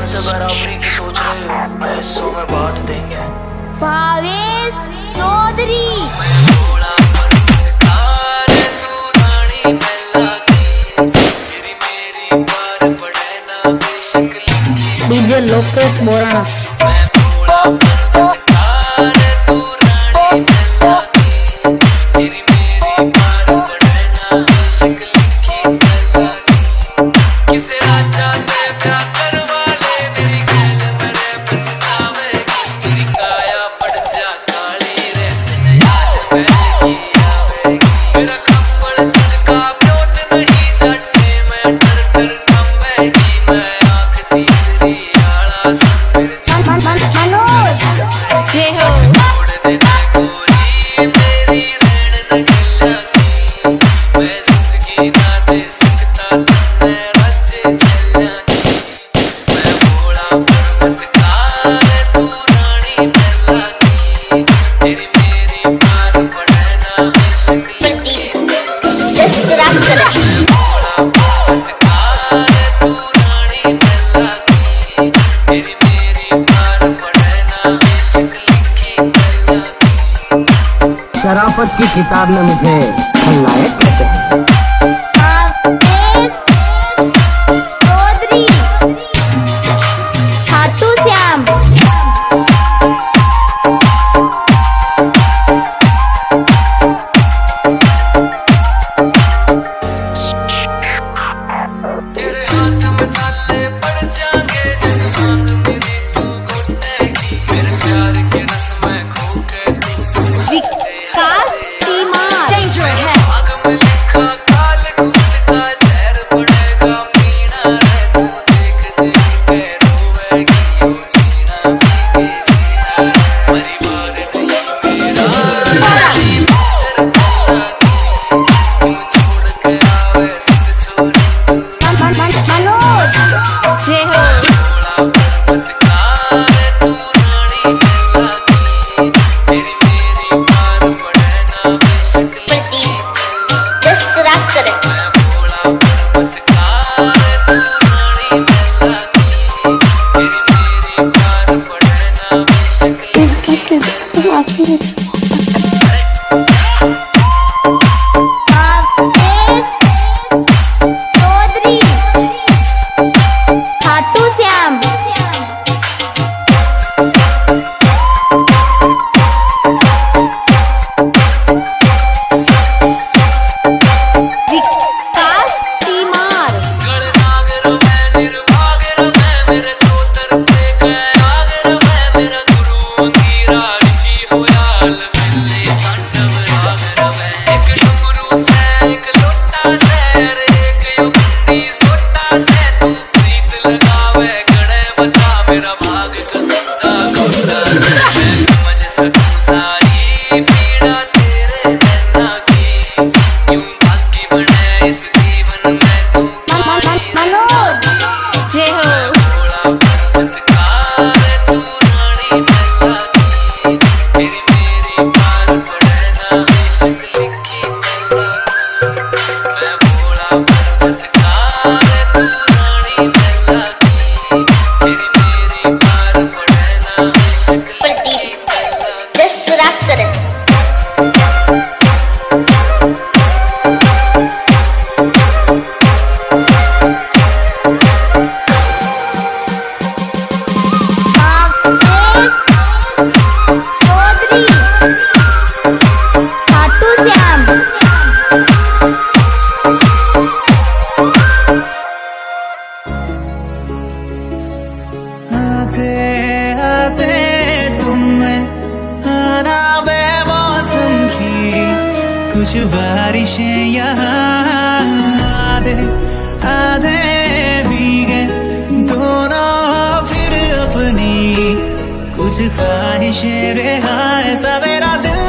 उनसे बराबरी की सोच रहे हो, मैं हिस्सों में बांट देंगे। भावेश चौधरी डीजे लोकेश बोराना। जय हो शराफत की किताब में मुझे खलनायक कहते हैं। चौधरी खाटू श्याम तेरे हाथ में छाले पड़ जाएंगे जब मांग मेरी तू घुटेगी, मेरे प्यार के रस में खो के तू विकास सीमार आग में लिखा काल कूद का जहर पड़ेगा पीना रे, तू देख देख के रोएगी ओ जीना भी जीना रे, परिवार नहीं मेरा तू छोड़ के आवे सब छोरी मनोज जय हो चौधरी खाटू श्याम विकास सीमार मनोज जय हो चौधरी खाटू श्याम आते आते तुमने आना बेमौसम की कुछ बारिशें यहाँ आधे आधे भीगे दोनों फिर अपनी कुछ ख्वाहिशें रिहा, ऐसा मेरा दिल